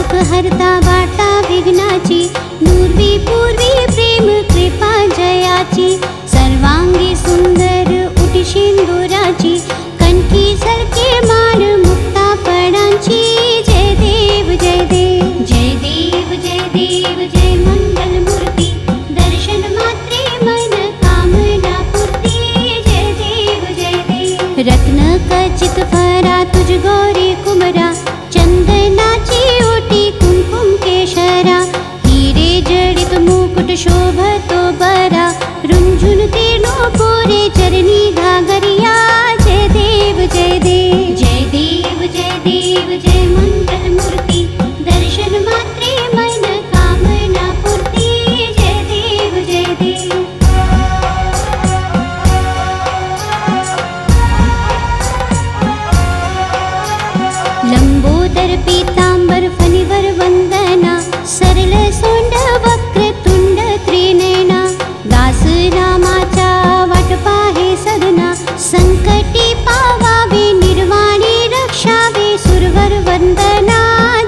दुख हरता वार्ता विघ्नाची, दूर्वी पूर्वी प्रेम कृपा जयाची, सर्वांगी सुंदर उटी सिंदुराची, कंठी झळके माळ मुक्ता फळांची। जय देव जय देव जय देव जय देव जय मंगल मूर्ती, दर्शन मात्रे मन कामना पूर्ती। जय देव जय देव रत्न खचित फरा तुझ गौरी कुमरा, चंदनाची ओटी कुंकुम केशरा, हिरे जडित मुकुट शोभतो बरा, रुंझुन तीर्णो पोरे चरणी घागरिया। जय देव जय देव जय देव जय देव जय मंगल मूर्ती, दर्शन मात्रे मन कामना पूर्ती। जय देव जय देव लंबोदर पीतांबर फणीवर वंदना, सरल सोंड वक्रतुंड त्रिनयना, दास रामाचा वाट पाहे सदना, संकटी पावावे निर्वाणी रक्षावे सुरवर वंदना।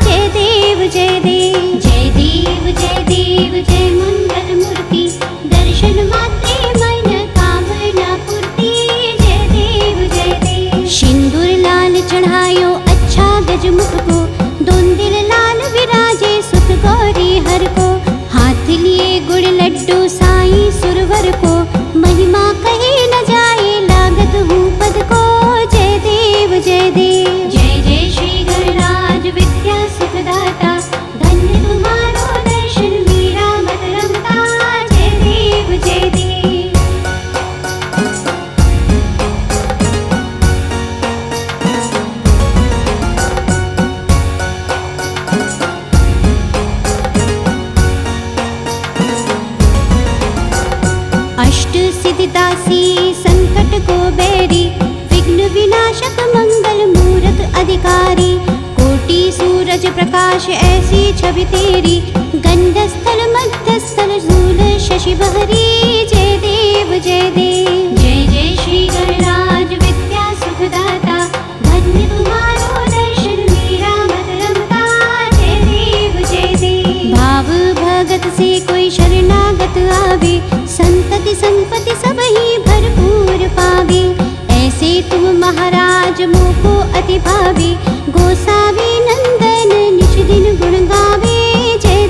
जय देव जय देव जय देव जय देव जय मंगल मूर्ती, दर्शन मात्रे मन कामना पूर्ती। जय देव जय देव सिंदूर लाल चढ़ायो अच्छा गजमुख को, दोन दिल लाल विराजे सुत गौरी हर को, हाथ लिए गुड़ लड्डू साईं सुरवर को, महिमा कहे न जाए लागत हूँ पद को। जय देव जय देव जय जय श्री गणराज विद्या सुखदाता, धन्य तुम्हारो दर्शन मीरा मत रमता। जय देव जय देव अष्ट सिद्धिदासी संकट को बैरी, विघ्न विनाशक मंगल मूरत अधिकारी, कोटि सूरज प्रकाश ऐसी छवि तेरी, गंधस्थल मध्यस्थल शूल शशि बहरी। जय देव जय देव जय जय श्री गणराज विद्या सुखदाता, धन्य तुम्हारो दर्शन मीरा मत रमता। जय देव जय देव भाव भगत से कोई शरणागत आवे, संतति संपत्ति सब ही भरपूर पावे, ऐसे तुम महाराज मोको अति भावे, गोसावी नंदन निज दिन गुण गावे। जय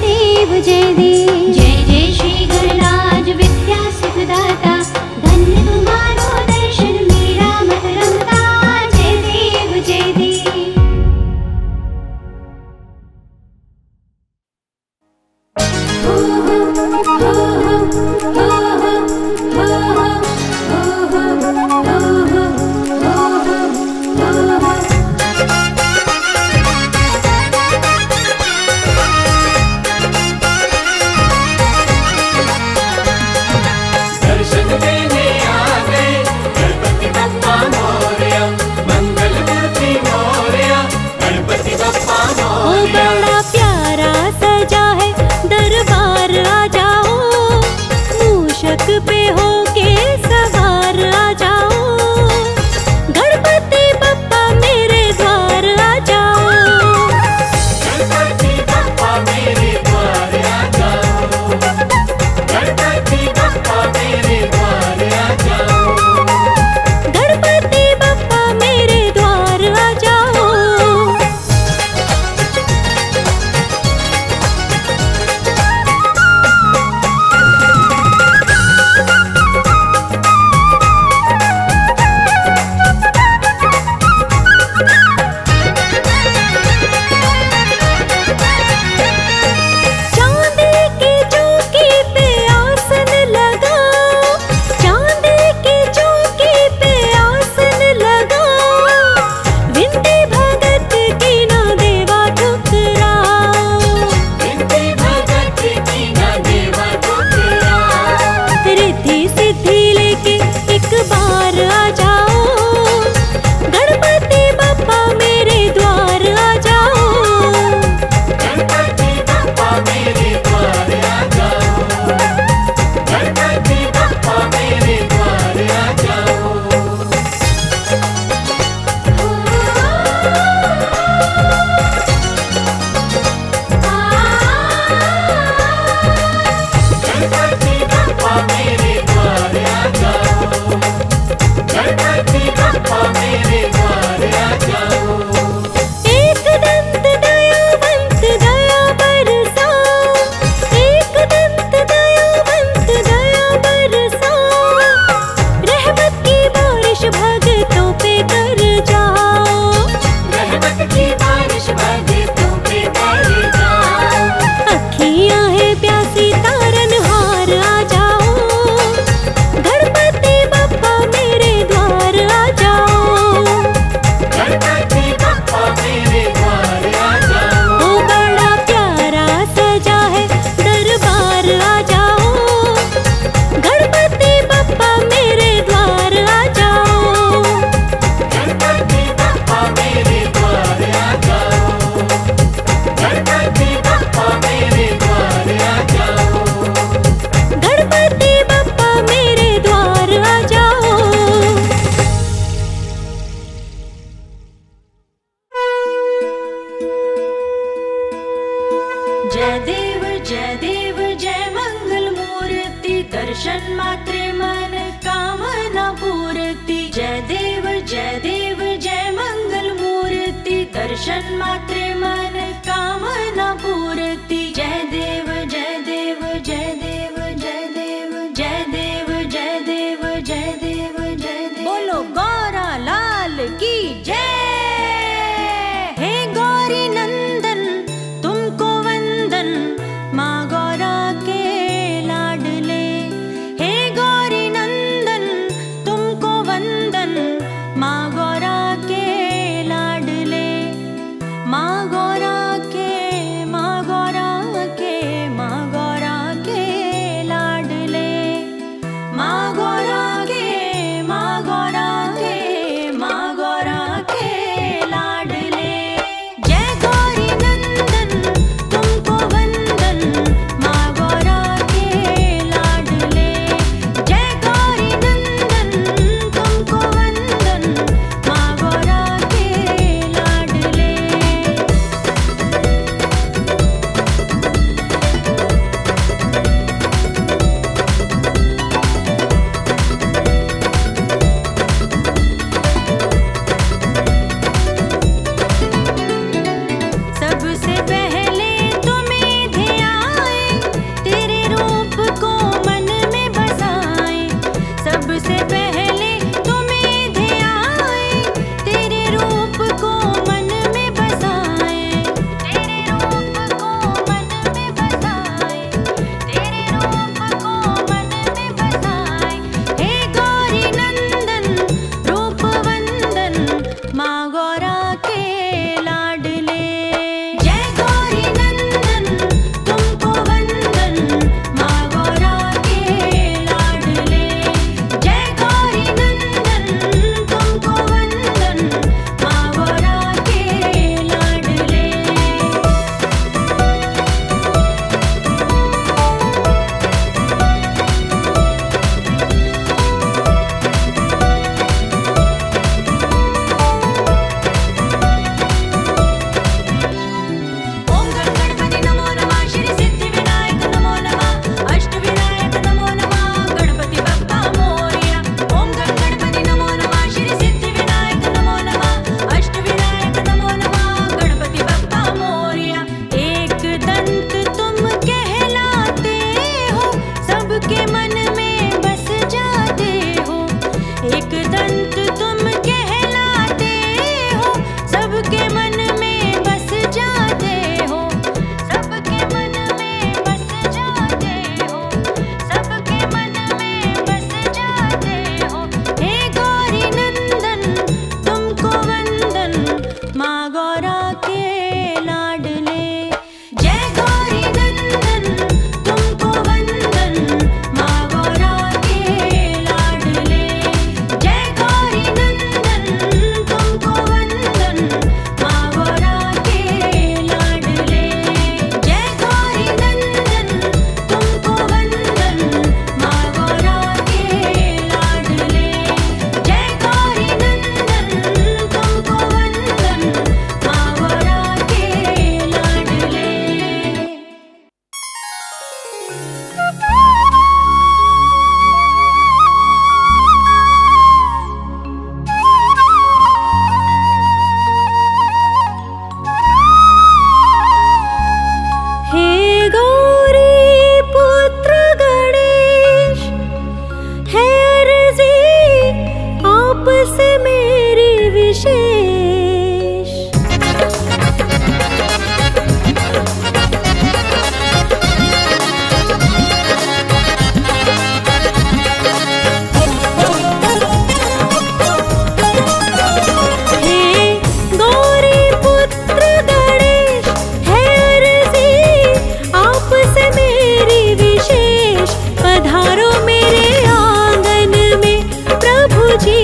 जी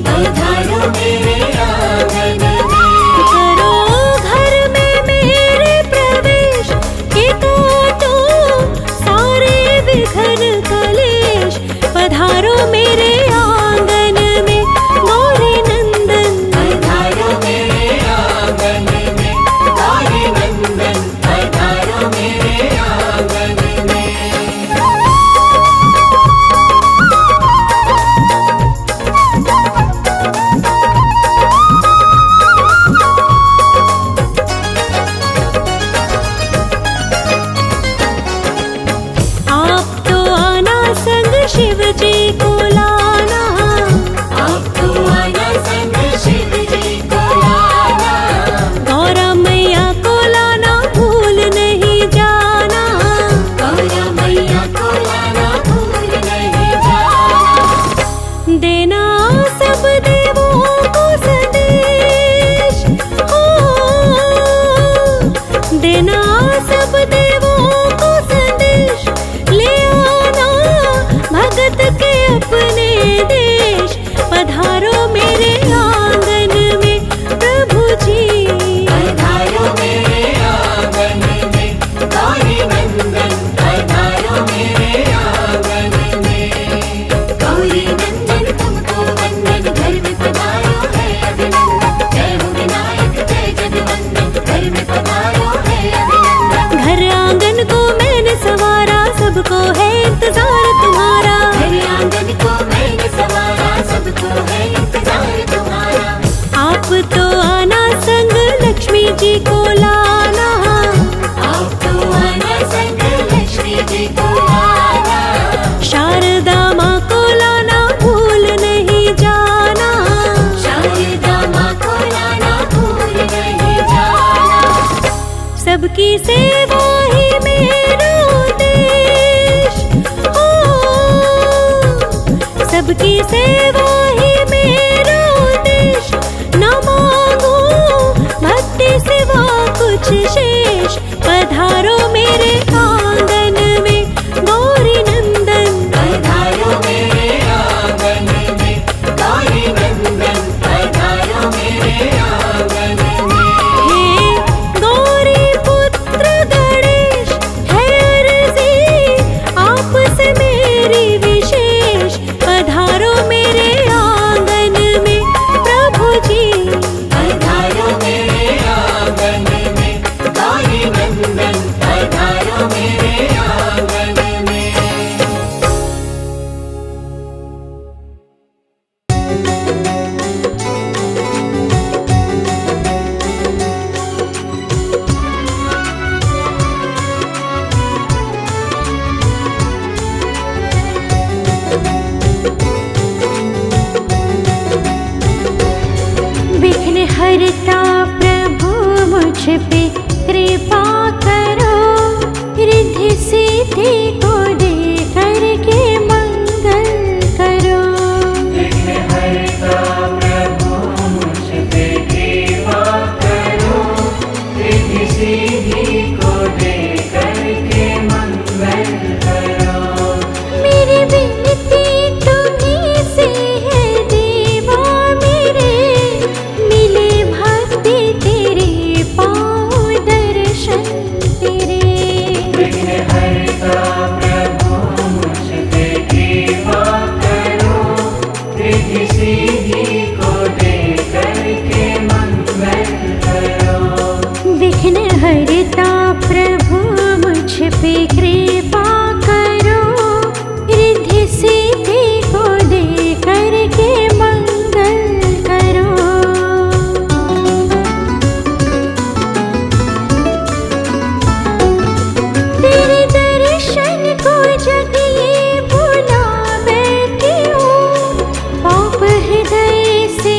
पधारो मेरे आंगन में। करो घर में मेरे प्रवेश, के काटो सारे विघ्न कलेश। पधारो मेरे आंगन में गौरी नंदन, पधारो मेरे आंगन में। गौरी नंदन पधारो मेरे आंगन में। आप तो आना संग शिव जी को लाना। आप तो आना संग शिव जी को लाना। गौरा मैया को लाना भूल नहीं जाना। गौरा मैया को लाना भूल नहीं जाना। देना सब देवों को संदेश, हो देना सब देवों को संदेश। ले आना भगत के अपने देश। पधारो मेरे आंगन में प्रभु जी। पधारो मेरे आंगन में। गौरी नंदन पधारो मेरे आंगन में। गौरी नंदन तुमको वंदन, घर में पधारो है अभिनंदन। जय हो विनायक जय जगवंदन, घर में पधारो है अभिनंदन। घर आंगन को मैंने सवारा, सबको है इंतजार तुम्हारा। घर आंगन को मैंने संवारा, सबको है इंतजार तुम्हारा। आप तो आना संग लक्ष्मी जी को लाना। आप तो आना संग लक्ष्मी जी को लाना। शारदा माँ को लाना भूल नहीं जाना। शारदा माँ को लाना भूल नहीं जाना। सबकी सेवा ही मेरा उद्देश, हो सबकी सेवा ही मेरा उद्देश। न मांगो भक्ति सिवा कुछ शेष। पधारो मेरे आंगन में गौरी नंदन। पधारो मेरे आंगन में। गौरी नंदन पधारो मेरे आंगन में। हे गौरी पुत्र गणेश, है अर्जी आपसे मेरी विशेष। पधारो मेरे आंगन में प्रभु जी। पधारो मेरे आंगन में। गौरी नंदन पधारो मेरे आंगन में। विघ्न हरता प्रभु मुझ पे कृपा करो। रिद्धि सिद्धि को दे करके मंगल करो। विघ्न हरता प्रभु मुझ पे कृपा करो। रिद्धि सिद्धि को दे करके मंगल करो। मेरी विनती तुम्हीं से है देवा मेरे। मिले भक्ति तेरे पाँव दर्शन तेरे। विघ्न हरता प्रभु मुझ पे कृपा करो। रिद्धि सिद्धि को दे करके मंगल करो। विघ्न हरता प्रभु मुझ पे कृपा करो। रिद्धि सिद्धि को दे करके मंगल करो। तेरे दर्शन को जग ये बुला बैठी हूँ। पाप हृदय से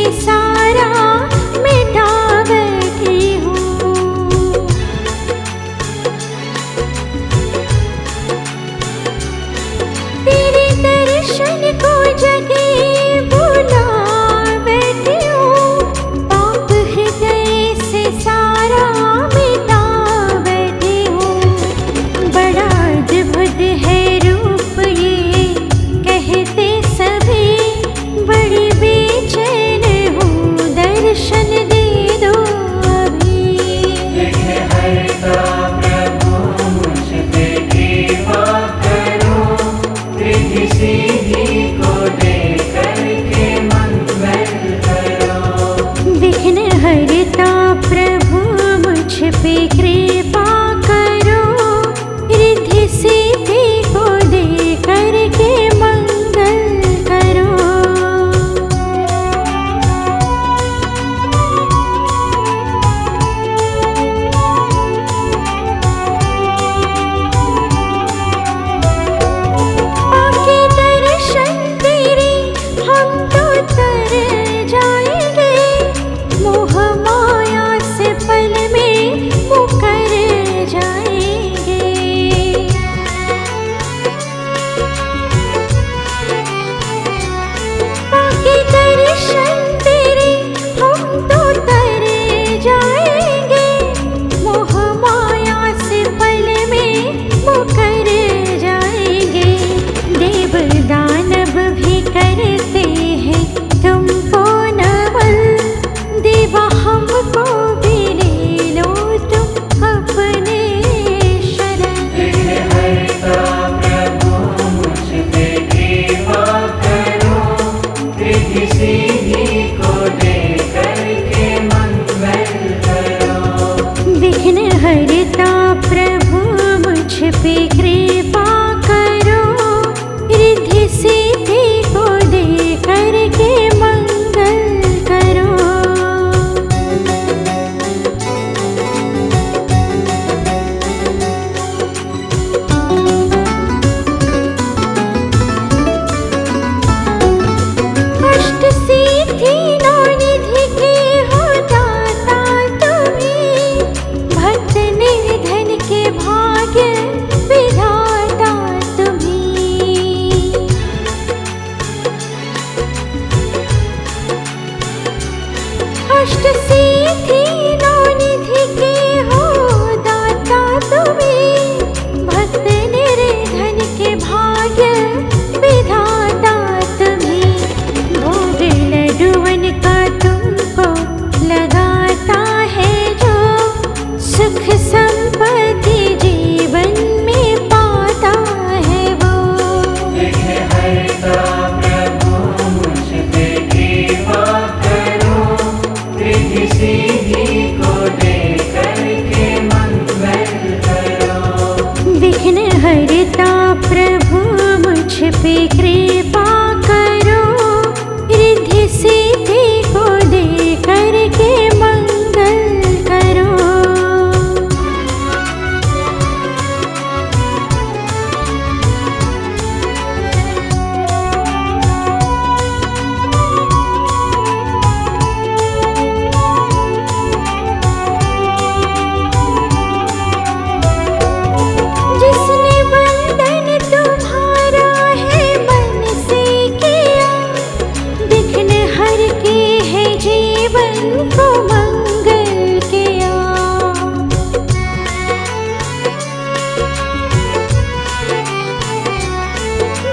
को दे करके मंगल करो। विघ्न हरता प्रभु मुझ पे कृपा करो, रिद्धि सिद्धि को दे करके मंगल करो। अष्ट सिद्धि नौ निधि के हो दाता तुम्हीं, भक्त निर्धन के भाग्य विधाता तुम्हीं। अष्ट सिद्धि नौ निधि के हो दाता तुम्हीं, भक्त निर्धन के भाग्य विधाता तुम्हीं। भोग लड्डुअन का तुमको लगाता है जो, सुख संपत्ति जीवन में पाता है वो। विघ्न हरता प्रभु मुझ पे कृपा करो, रिद्धि सिद्धि को दे करके मंगल करो। विघ्न हरता प्रभु मुझ पे कृपा करो, रिद्धि सिद्धि को दे करके मंगल करो। जिसने वंदन तुम्हारा है मन से किया, विघ्न हर के है जीवन को मंगल किया।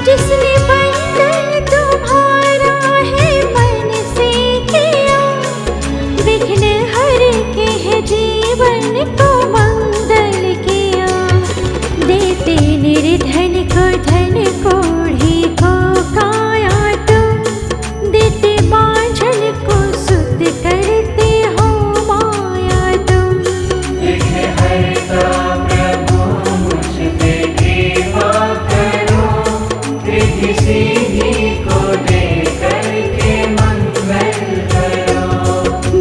जिसने वंदन तुम्हारा है मन से किया, विघ्न हर के है जीवन को मंगल किया। देते निर्धन को धन, कोढ़ी को काया तुम, देते बांझन को सुत करते हो माया तुम। विघ्न हरता प्रभु मुझ पे कृपा करो, रिद्धि सिद्धि को दे करके मंगल करो।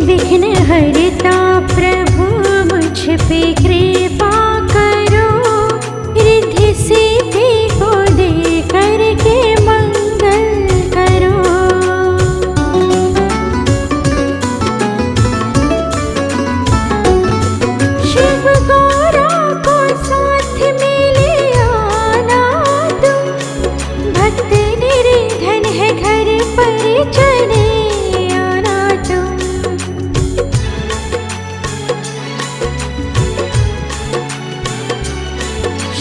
विघ्न हरता प्रभु मुझ पे कृपा करो, रिद्धि सिद्धि को दे करके मंगल करो। शिव गौरा को साथ में ले आना तुम, भक्त निर्धन है घर पर चले आना तुम।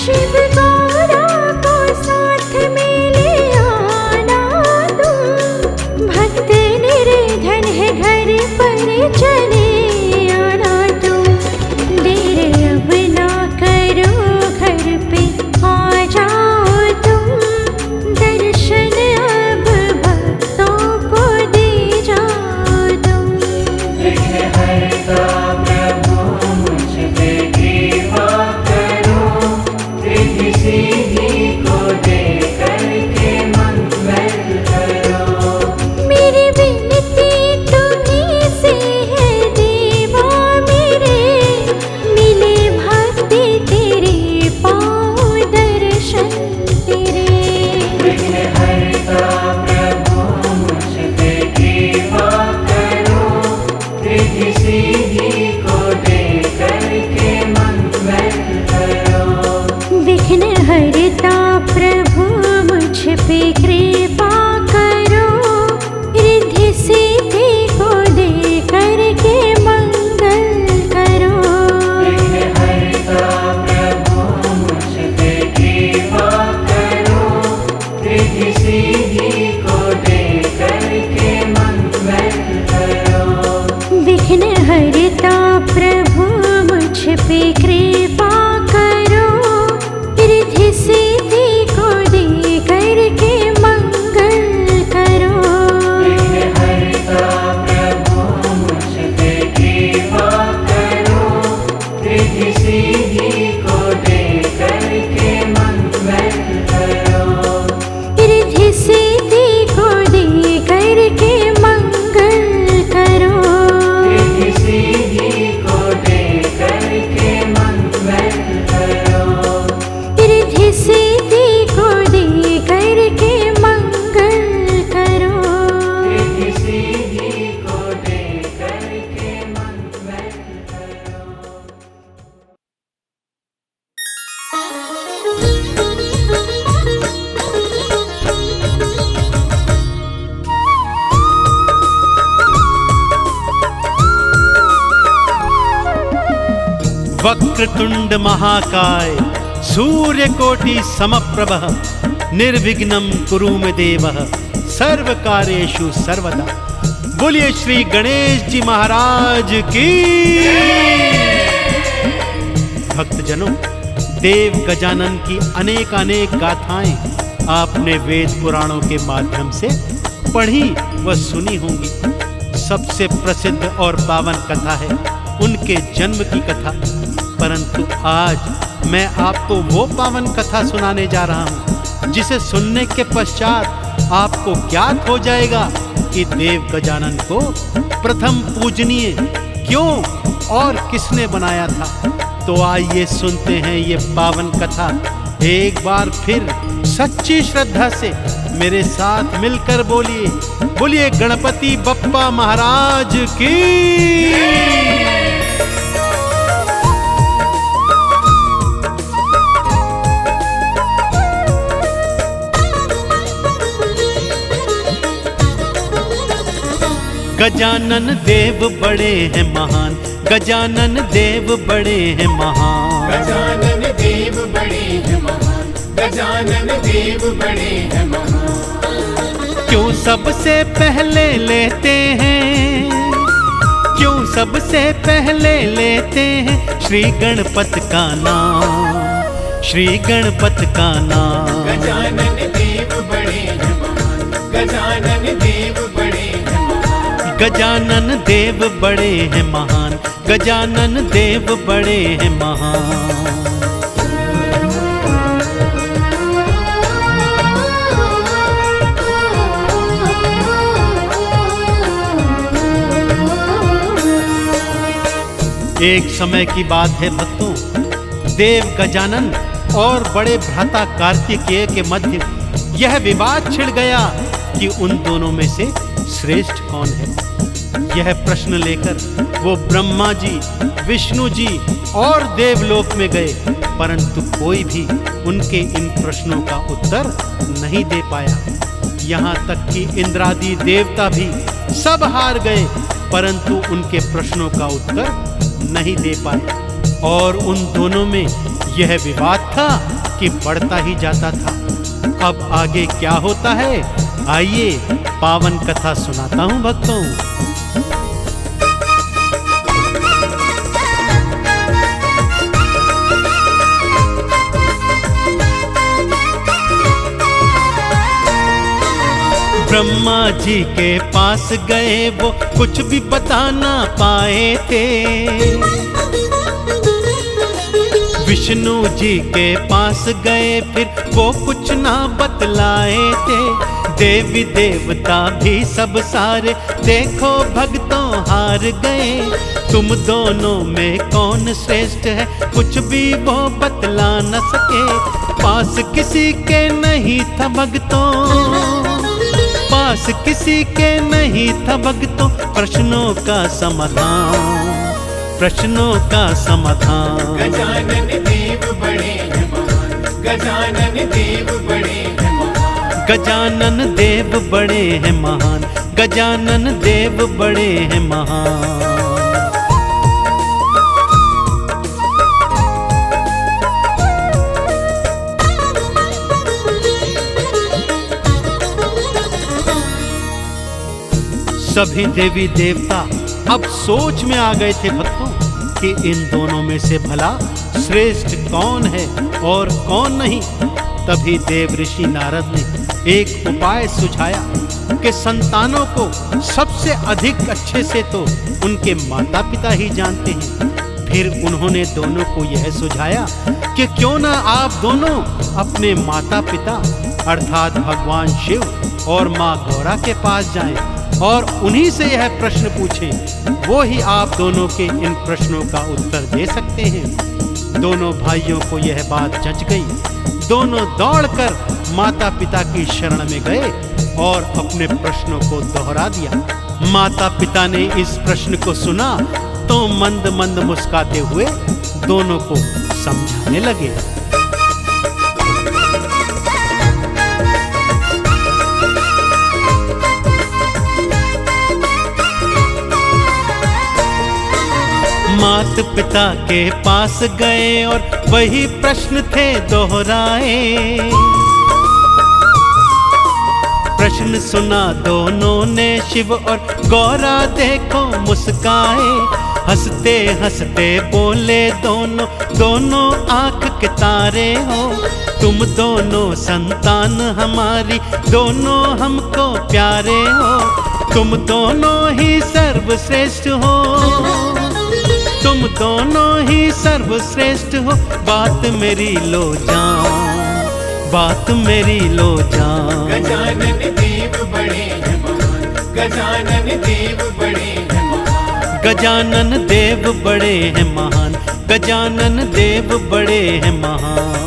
शिव गौरा को साथ में ले आना तुम, भक्त निर्धन है घर पर चले आना तुम। देर अब ना करो घर पे आ जाओ तुम, दर्शन अब भक्तों को दे जाओ तुम। विघ्न हरता प्रभु मुझ पे कृपा करो, रिद्धि सिद्धि को दे करके मंगल करो। मेरी विनती तुम्हीं से है देवा मेरे, मिले भक्ति तेरे पाओ दर्शन तेरे। विघ्न हरता प्रभु मुझ पे कृपा करो, रिद्धि सिद्धि को दे करके मंगल करो। विघ्न हरता प्रभु मुझ पे कृपा करो, रिद्धि सिद्धि को दे करके मंगल करो। विघ्न हरता प्रभु मुझ पे कृपा करो, रिद्धि सिद्धि को दे करके मंगल करो। विघ्न हरता प्रभु मुझ पे कृपा करो, रिद्धि सिद्धि को दे करके मंगल करो। विघ्न हरता वक्रतुंड महाकाय सूर्यकोटि समप्रभ निर्विघ्नं कुरु मे देव सर्वकार्येषु सर्वदा। बोलिए श्री गणेश जी महाराज की। भक्तजनों, देव गजानन की अनेक अनेक गाथाएं आपने वेद पुराणों के माध्यम से पढ़ी व सुनी होंगी। सबसे प्रसिद्ध और पावन कथा है उनके जन्म की कथा। परंतु आज मैं आपको वो पावन कथा सुनाने जा रहा हूँ जिसे सुनने के पश्चात आपको ज्ञात हो जाएगा कि देव गजानन को प्रथम पूजनीय क्यों और किसने बनाया था। तो आइए सुनते हैं ये पावन कथा एक बार फिर सच्ची श्रद्धा से मेरे साथ मिलकर बोलिए, बोलिए गणपति बप्पा महाराज की। गजानन देव बड़े हैं महान, गजानन देव बड़े हैं महान। गजानन देव बड़े हैं महान, गजानन देव बड़े हैं महान। क्यों सबसे पहले लेते हैं, क्यों सबसे पहले लेते हैं श्री गणपत का नाम, श्री गणपत का नाम। गजानन देव बड़े हैं महान, गजानन देव बड़े हैं महान। गजानन देव बड़े हैं महान, गजानन देव बड़े हैं महान। एक समय की बात है भक्तों, देव गजानन और बड़े भ्राता कार्तिकेय के मध्य यह विवाद छिड़ गया कि उन दोनों में से श्रेष्ठ कौन है। यह प्रश्न लेकर वो ब्रह्मा जी, विष्णु जी और देवलोक में गए, परंतु कोई भी उनके इन प्रश्नों का उत्तर नहीं दे पाया। यहाँ तक कि इंद्रादि देवता भी सब हार गए, परंतु उनके प्रश्नों का उत्तर नहीं दे पाए। और उन दोनों में यह विवाद था कि बढ़ता ही जाता था। अब आगे क्या होता है, आइए पावन कथा सुनाता हूं भक्तों। ब्रह्मा जी के पास गए वो कुछ भी बता ना पाए थे। विष्णु जी के पास गए फिर वो कुछ ना बतलाए थे। देवी देवता भी सब सारे देखो भक्तों हार गए। तुम दोनों में कौन श्रेष्ठ है कुछ भी वो बतला न सके। पास किसी के नहीं था भक्तों, पास किसी के नहीं था भक्तों प्रश्नों का समाधान, प्रश्नों का समाधान। गजानन देव बड़े हैं महान, गजानन देव बड़े हैं महान। गजानन देव बड़े हैं महान, गजानन देव बड़े हैं महान। सभी देवी देवता अब सोच में आ गए थे भक्तों कि इन दोनों में से भला श्रेष्ठ कौन है और कौन नहीं। तभी देव ऋषि नारद ने एक उपाय सुझाया कि संतानों को सबसे अधिक अच्छे से तो उनके माता पिता ही जानते हैं। फिर उन्होंने दोनों को यह सुझाया कि क्यों ना आप दोनों अपने माता पिता अर्थात भगवान शिव और माँ गौरा के पास जाएं और उन्हीं से यह प्रश्न पूछें। वो ही आप दोनों के इन प्रश्नों का उत्तर दे सकते हैं। दोनों भाइयों को यह बात जच गई। दोनों दौड़कर माता पिता की शरण में गए और अपने प्रश्नों को दोहरा दिया। माता पिता ने इस प्रश्न को सुना तो मंद मंद मुस्कुराते हुए दोनों को समझाने लगे। मात पिता के पास गए और वही प्रश्न थे दोहराए। प्रश्न सुना दोनों ने शिव और गौरा देखो मुस्काए। हंसते हंसते बोले दोनों, दोनों आंख के तारे हो। तुम दोनों संतान हमारी, दोनों हमको प्यारे हो। तुम दोनों ही सर्वश्रेष्ठ हो, तुम दोनों ही सर्वश्रेष्ठ हो। बात मेरी लो जान, बात मेरी लो जान। गजानन देव बड़े हैं महान, गजानन देव बड़े हैं महान। गजानन देव बड़े हैं महान, गजानन देव बड़े हैं महान।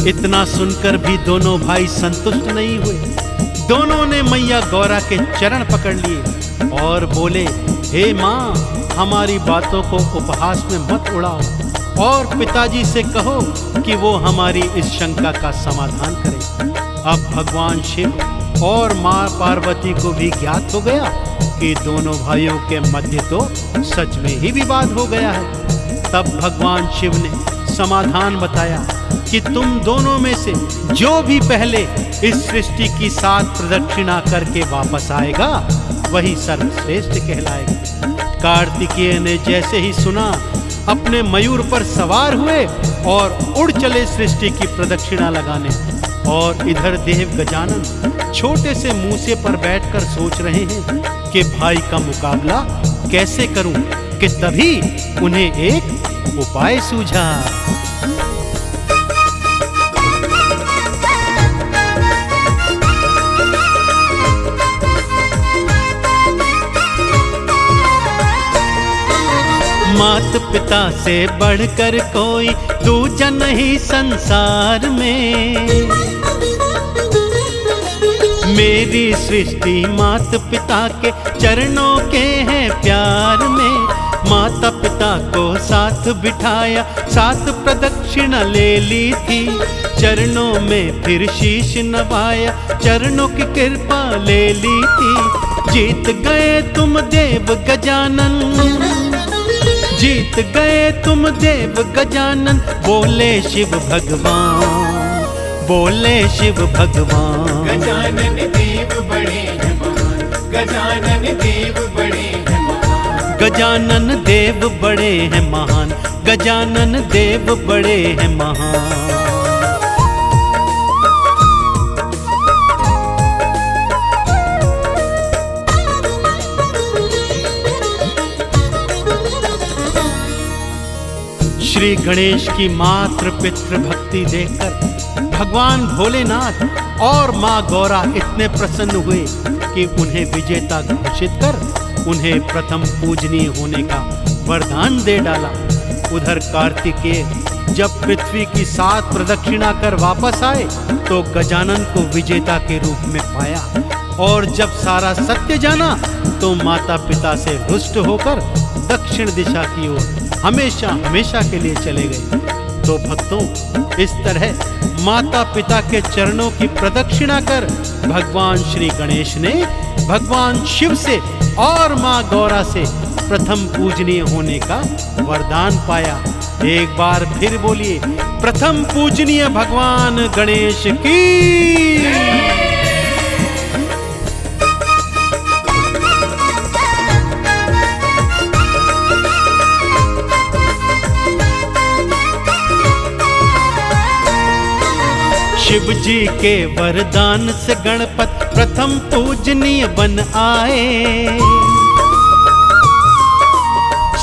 इतना सुनकर भी दोनों भाई संतुष्ट नहीं हुए। दोनों ने मैया गौरा के चरण पकड़ लिए और बोले, हे माँ, हमारी बातों को उपहास में मत उड़ाओ और पिताजी से कहो कि वो हमारी इस शंका का समाधान करें। अब भगवान शिव और माँ पार्वती को भी ज्ञात हो गया कि दोनों भाइयों के मध्य तो सच में ही विवाद हो गया है। तब भगवान शिव ने समाधान बताया कि तुम दोनों में से जो भी पहले इस सृष्टि की 7 प्रदक्षिणा करके वापस आएगा वही सर्वश्रेष्ठ कहलाएगा। कार्तिकेय ने जैसे ही सुना, अपने मयूर पर सवार हुए और उड़ चले सृष्टि की प्रदक्षिणा लगाने। और इधर देव गजानन छोटे से मूसे पर बैठकर सोच रहे हैं कि भाई का मुकाबला कैसे करूं, कि तभी उन्हें एक उपाय सूझा। मात पिता से बढ़कर कोई दूजा नहीं संसार में। मेरी सृष्टि मात पिता के चरणों के हैं प्यार में। माता पिता को साथ बिठाया, 7 प्रदक्षिणा ले ली थी। चरणों में फिर शीश नवाया, चरणों की कृपा ले ली थी। जीत गए तुम देव गजानन, जीत गए तुम देव गजानन। बोले शिव भगवान, बोले शिव भगवान। गजानन देव बड़े हैं महान, गजानन देव बड़े हैं महान। गजानन देव बड़े हैं महान, गजानन देव बड़े हैं महान। श्री गणेश की मातृ पितृ भक्ति देखकर भगवान भोलेनाथ और माँ गौरा इतने प्रसन्न हुए कि उन्हें विजेता घोषित कर उन्हें प्रथम पूजनीय होने का वरदान दे डाला। उधर कार्तिकेय जब पृथ्वी की 7 प्रदक्षिणा कर वापस आए तो गजानन को विजेता के रूप में पाया। और जब सारा सत्य जाना तो माता पिता से रुष्ट होकर दक्षिण दिशा की ओर हमेशा हमेशा के लिए चले गए। तो भक्तों, इस तरह माता पिता के चरणों की प्रदक्षिणा कर भगवान श्री गणेश ने भगवान शिव से और माँ गौरा से प्रथम पूजनीय होने का वरदान पाया। एक बार फिर बोलिए, प्रथम पूजनीय भगवान गणेश की। शिव जी के वरदान से गणपत प्रथम पूजनीय बन आए।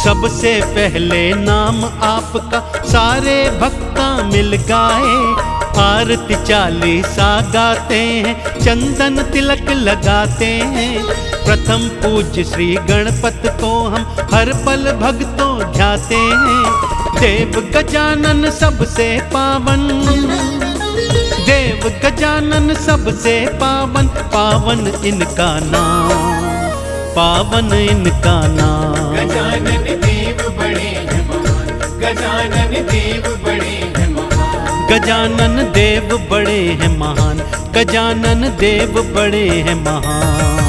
सबसे पहले नाम आपका सारे भक्ता मिल गाए। आरती चालीसा गाते हैं, चंदन तिलक लगाते हैं। प्रथम पूज्य श्री गणपत को हम हर पल भक्तों ध्याते हैं। देव गजानन सबसे पावन, देव गजानन सबसे पावन। पावन इनका नाम, पावन इनका नाम। गजानन देव बड़े हैं महान, गजानन देव बड़े हैं महान। गजानन देव बड़े हैं महान, गजानन देव बड़े हैं महान।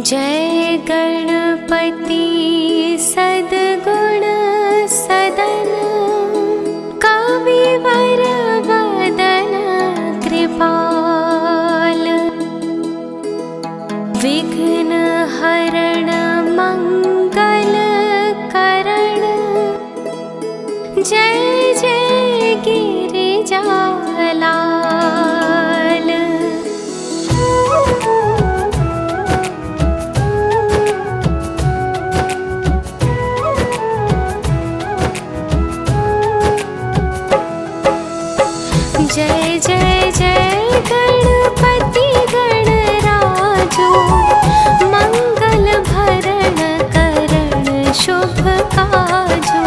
जय गणपति सद्गुण सदन, कविवर वदन कृपाल, विघ्न हरण मंगल करण, जय जय गिरिजालाल। जय जय जय गणपति गणराजो, मंगल भरण करण शुभ काजो।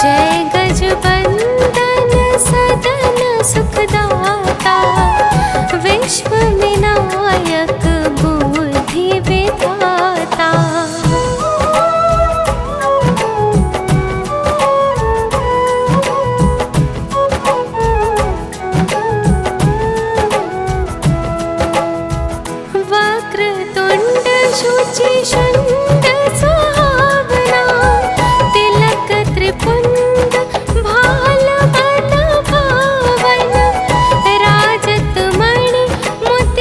जय गजबंदन सदन सुखदाता, विश्व विनायक बुद्धि विधाता। शुचिषण्ड सुहावना, तिलक त्रिपुंड भाल मन भावन, राजत मणि मुत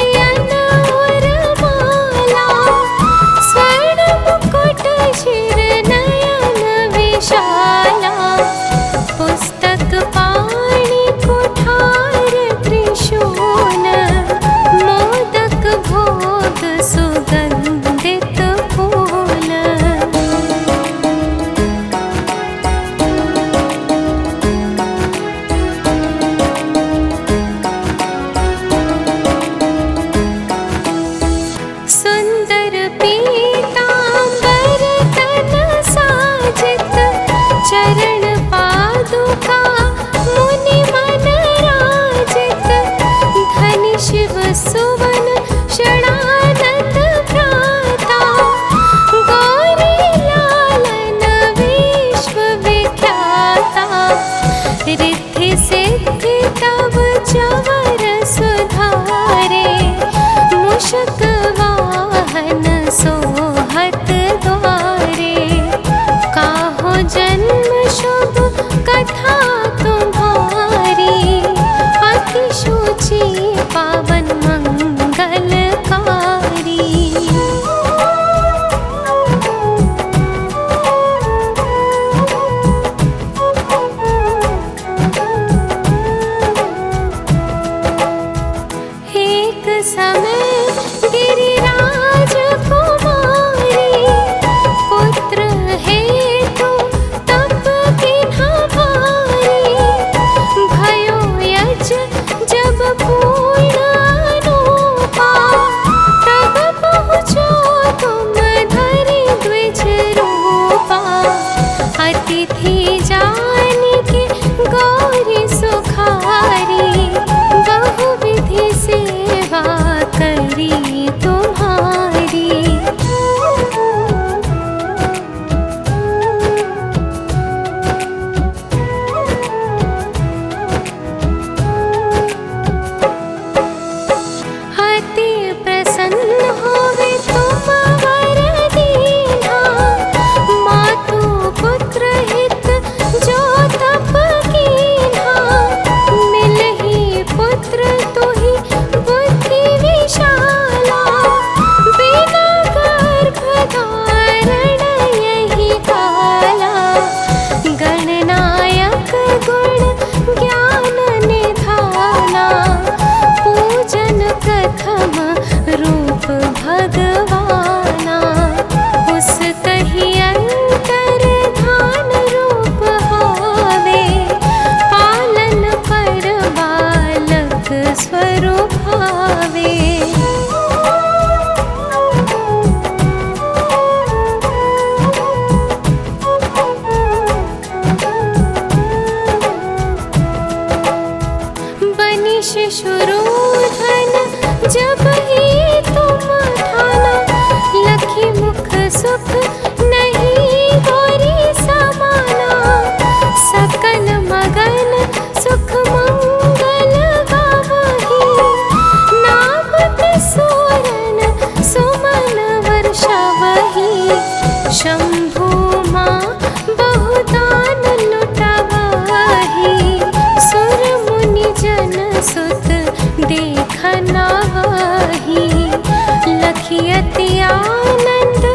आनंद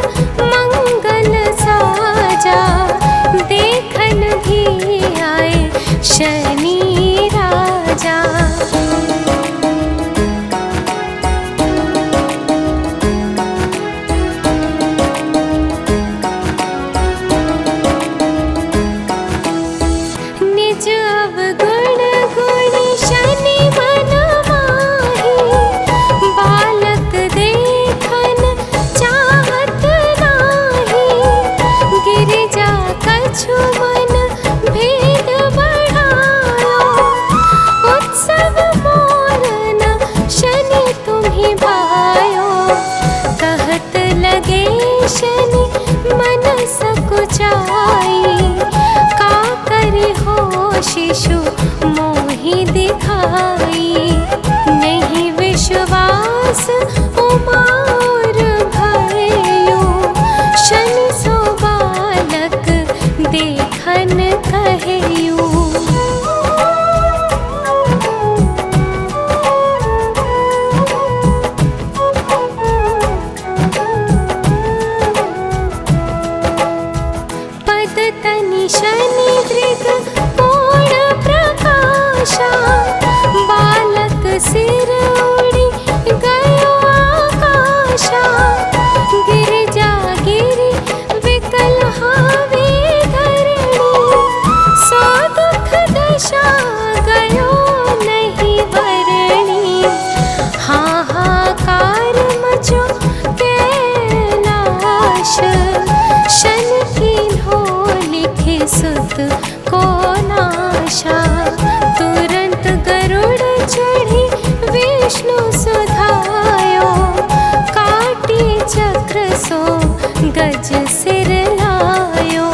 मंगल साजा, देखन भी आए शनि राजा। निज अवगुण गुणी शनि मन माही, बालक देखन चाहत नाही। गिरिजा कछु मन भेद बढ़ायो, उत्सव मोर न शनि तुम्हि भायो। कहत लगे शनि मन सकुचाई, का करि हो शिशु मोहि दिखाई। नहीं विश्वास उमार भयो, शनि सो बालक देखन कहयू। पद तनि शनि दृग कोण प्रकाशा, बालक सिर उड़ी गयो आकाशा। गिरिजा गिरि विकल हावे धरणी, सो दुख दशा गयो नहीं वरणी। हाहाकार मचो कैलाश, शनि कीन्हो लिखे सुत को नाशा। तुरंत गरुड़ चढ़ी विष्णु सुधायो, काटी चक्र सो गज सिर लायो।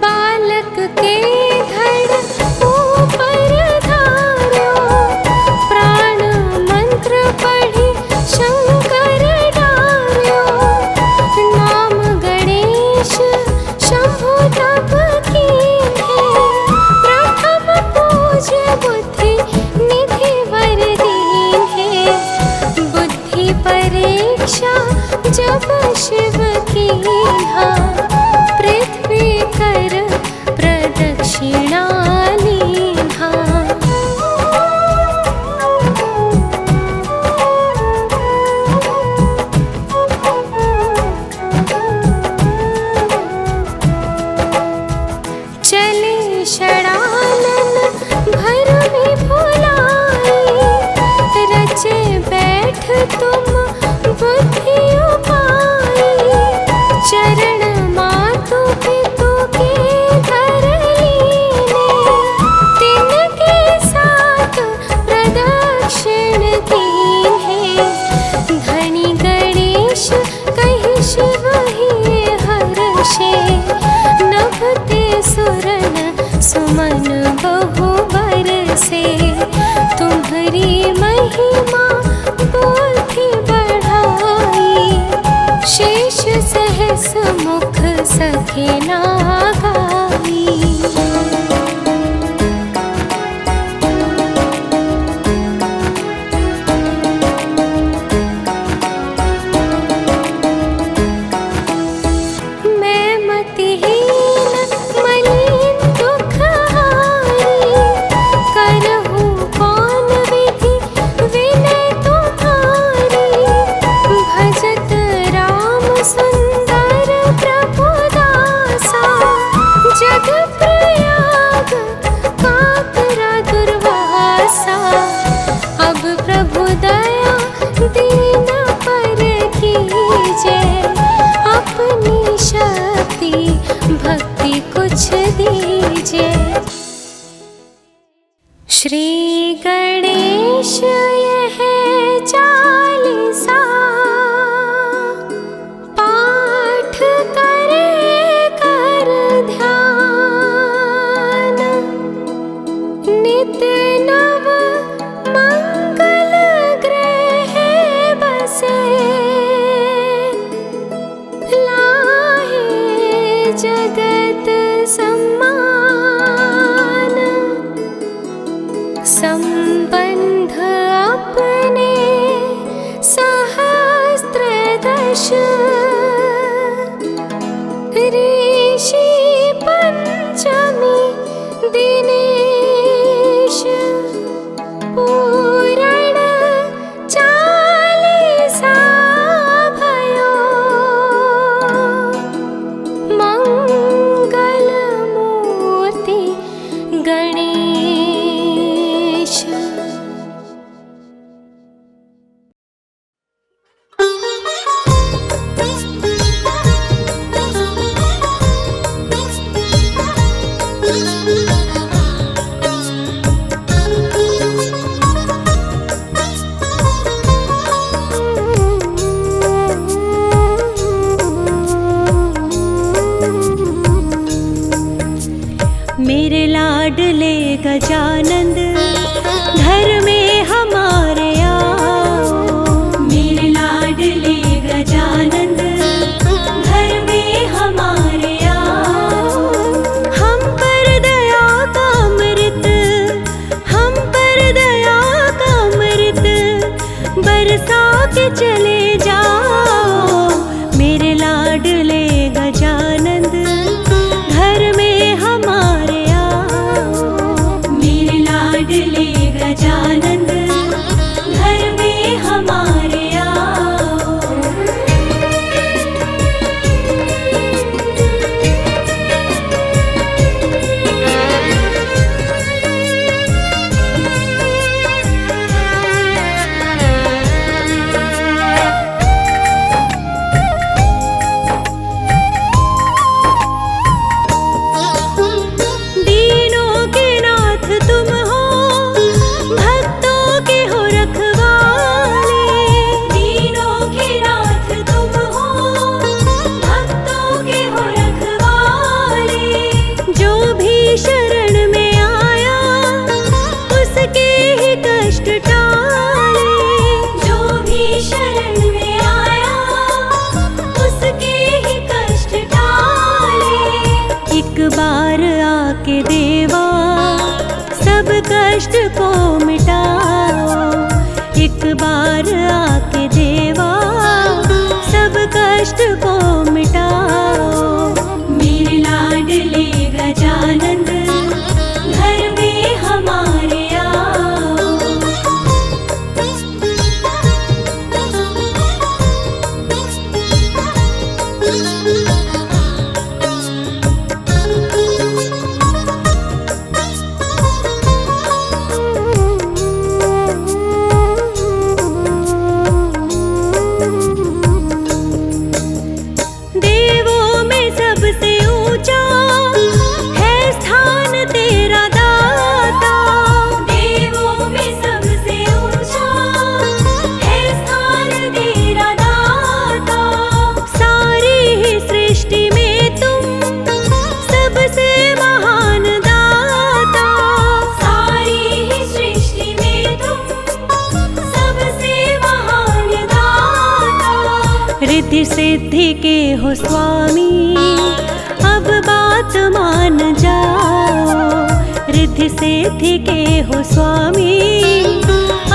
बालक के धड़ ऊपर धार्यो, प्राण मंत्र पढ़ी शंकर डार्यो। नाम गणेश शंभु तप कीन्हे, प्रथम पूज्य बुद्धि निधि वर दीन्हे। बुद्धि परीक्षा जब शिव कीन्हा, पृथ्वी कर प्रदक्षिणा लीन्हा। चले षडानन भर में भुलाई, रचे बैठ तुम बुद्धि उपाई। चरण मातु पितु के धर लीने, तिनके साथ प्रदक्षिण कीन्हे। धनी गणेश कहि शिव ही हर्षे, नभते सुरन सुमन बहु बरसे। तुम्हरी महिमा बुद्धि बढ़ाई, शेष सहस मुख सखे ना गाई। मैं मतिहीन मलिन दुख हारी, करहूँ कौन विधि विनय तुम्हारी। भजत राम सुंदर प्रभु दासा, जगत सम्मान, संबंध अपने सहस्त्रदश, ऋषि पंचमी दिनेश, पूरण चालीसा भयो, मंगल मूर्ति गणेश। मेरे लाडले गजानंद घर में हमारे आओ, मेरे लाडले गजानंद घर में हमारे आओ। हम पर दया का अमृत, हम पर दया का अमृत बरसा के चले जाओ, मेरे लाडले गजानंद घर में हमारे आओ, मेरे लाडले गजानंद घर में हमारे आओ। दीनों के नाथ तुम हो, भक्तों के हो रखवाले, दीनों के नाथ तुम हो, भक्तों के हो रखवाले। जो भी शरण में आया उसके ही कष्ट टाले, जो भी शरण में आया उसके ही कष्ट टाले। एक बार आके देवा सब कष्ट को मिटाओ, एक बार आके देवा सब कष्ट को मिटाओ, मेरे लाडले गजानंद घर में हमारे आओ। देवों में सबसे ऊंचा है स्थान तेरा दाता, देवों में सबसे ऊंचा है स्थान तेरा दाता। सारी ही सृष्टि में तुम सबसे महान दाता, सारी ही सृष्टि में तुम सबसे महान दाता। रिद्धि सिद्धि के हो स्वामी अब बात मान जाओ, रिद्धि सिद्धि के हो स्वामी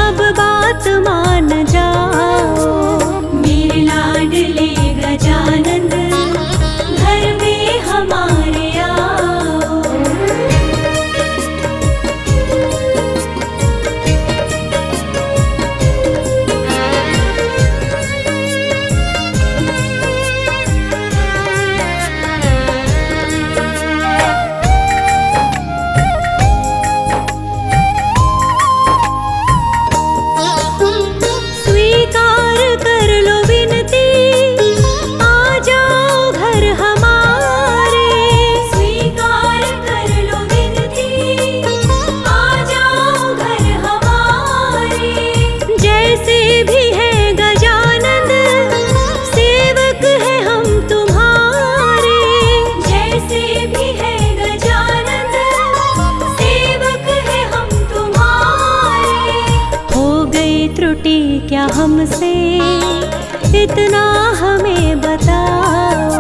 अब बात मान जाओ, मेरे लाडले गजानंद घर में हमारे आओ। क्या हमसे इतना हमें बताओ,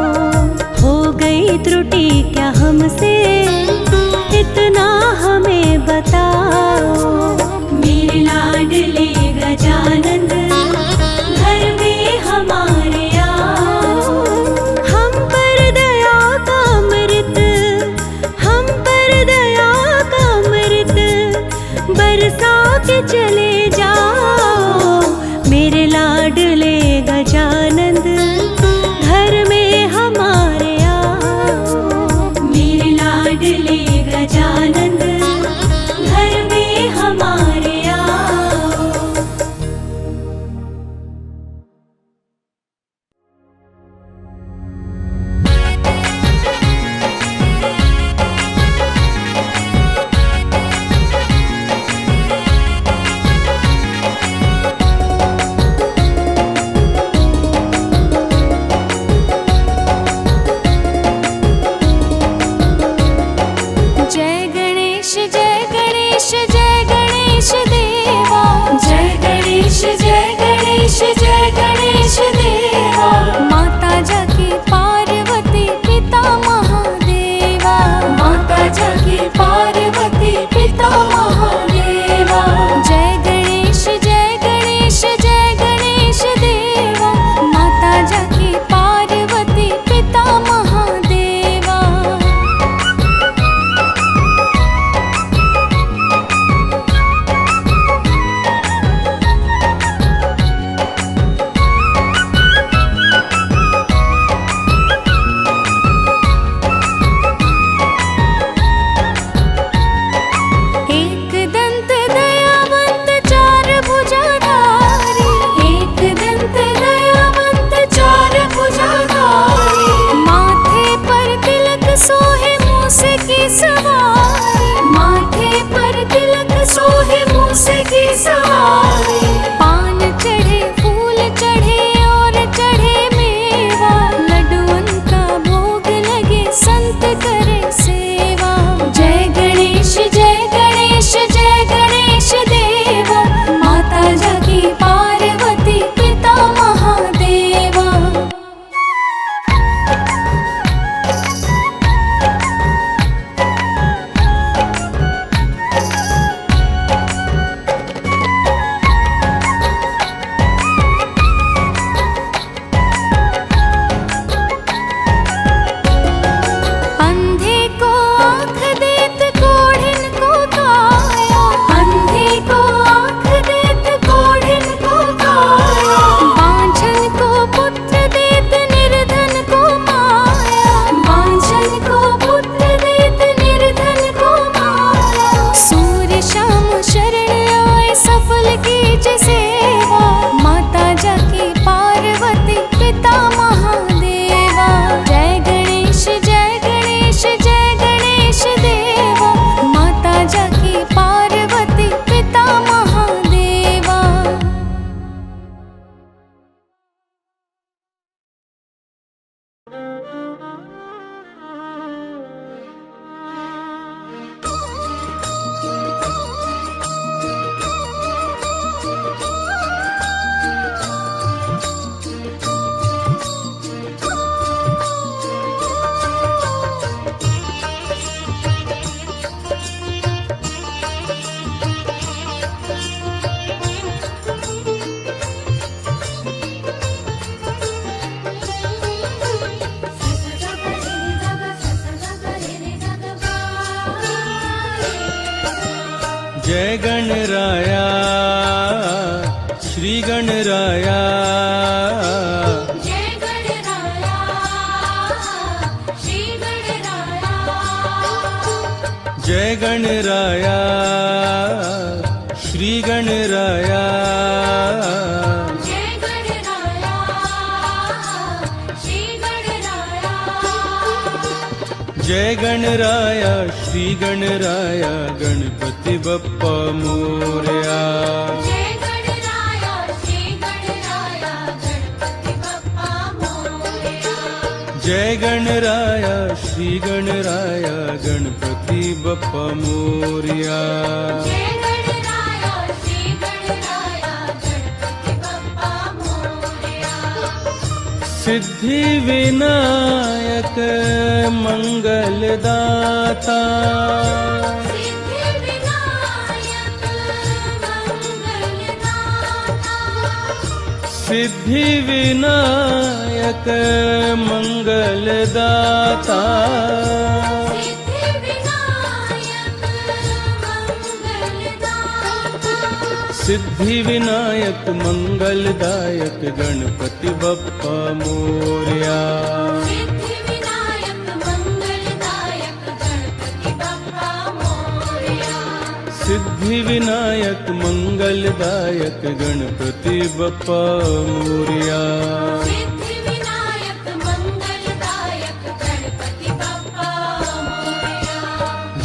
हो गई गई त्रुटि क्या हमसे, इतना हमें बताओ। मेरे लाडले गजानन घर में हमारे आओ। हम पर दया का अमृत, हम पर दया का अमृत बरसा के चले जाओ। मेरे लाडले गजानन घर में हमारे आओ। मेरे लाडले गजानन घर में हमारे आओ। जय गणेश जय गणेश जय गणेश देवा। जय गणेश जय गणेश जय गणेश देवा। माता जाकी पार्वती पिता महादेवा। माता जाकी पार्वती पिता महादेवा। जय गणेश जय गणेश जय गणेश देवा। माता जाकी पार्वती पिता महादेवा। एक दंत दयावंत चार भुजाधारी। एक दंत दयावंत चार भुजाधारी। माथे पर तिलक सोहे मूस की सवारी। माथे पर तिलक सोहे मूस की सवारी। पान चढ़े फूल चढ़े और चढ़े मेवा। लड्डुअन का भोग लगे संत करे सेवा। जय गणेश जय गणेश जय गणेश देवा। माता जाकी पार्वती पिता महादेवा। अंधे को आँख देत कोढ़िन को काया। अंधे को आँख देत कोढ़िन को काया। बांझन को पुत्र देत निर्धन को माया। बांझन को पुत्र देत निर्धन को माया। सूर्य शाम शरण आए सफल कीज सेवा। माता जाकी पार्वती पिता महादेवा। जय गणेश जय गणेश जय गणेश देवा। माता जाकी पार्वती पिता महादेवा। जय गणराया श्री गणराया। जय गणराया श्री गणराया। जय गणराया श्री गणराया। जय गणराया श्री गणराया। जय गणराया श्री गणराया गणपति बप्पा मोरया। जय गणराया श्री गणराया गणपति बप्पा मोरया। जय गणराया श्री गणराया गणपति बप्पा मोरया। जय गणराया श्री गणराया गणपति बप्पा मोरया। सिद्धि विनायक मंगलदाता सिद्धि विनायक मंगलदाता सिद्धि विनायक मंगलदायक गणपति बप्पा मोरया सिद्धि विनायक मंगलदायक गणपति बप्पा मोरया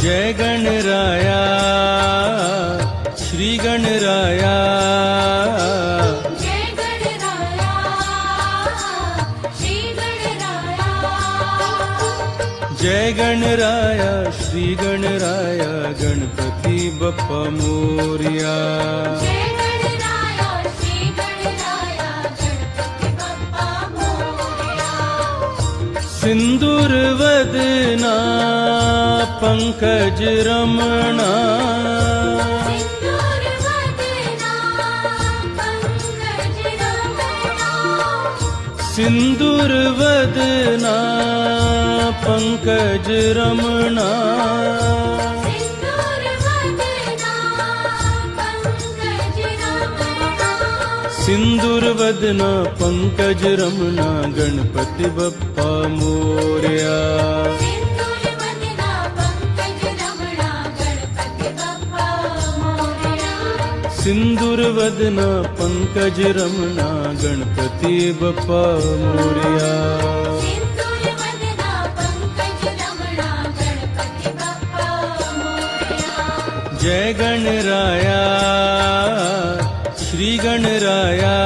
जय गणराया श्री गणराया जय गणराया श्री गणराया गणपति बप्पा मोरया सिंदूर वदना पंकज रमणा सिंदूर वदना पंकज रमणा सिंदूर वदना पंकज रमणा गणपति बप्पा मोरया सिंदूर वदना पंकज रमणा गणपति बप्पा मोरया जय गणराया श्री गणराया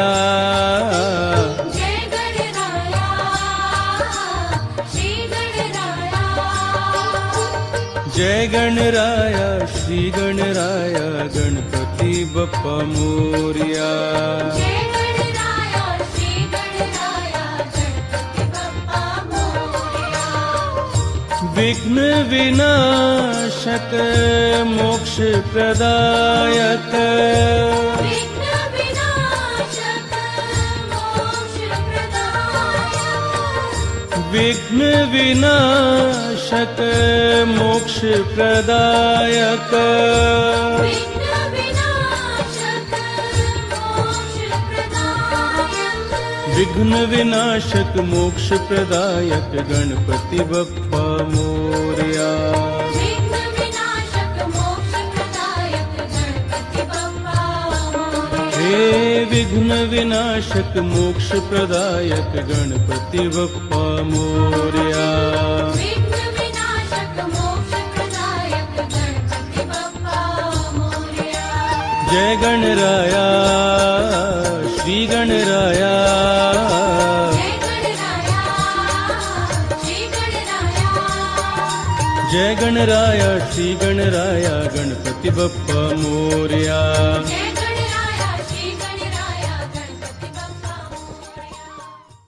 जय गणराया श्री गणराया गणपति बप्पा मोरया विघ्न विनाशक मोक्ष प्रदायक विघ्न विनाशक मोक्ष प्रदायक विघ्न विनाशक मोक्ष प्रदायक गणपति बप्पा मोरया हे विघ्न विनाशक मोक्ष प्रदायक गणपति बप्पा मोरया जय गणराया श्री गणराया जय गणराया श्री गणराया गणपति बप्पा मोरया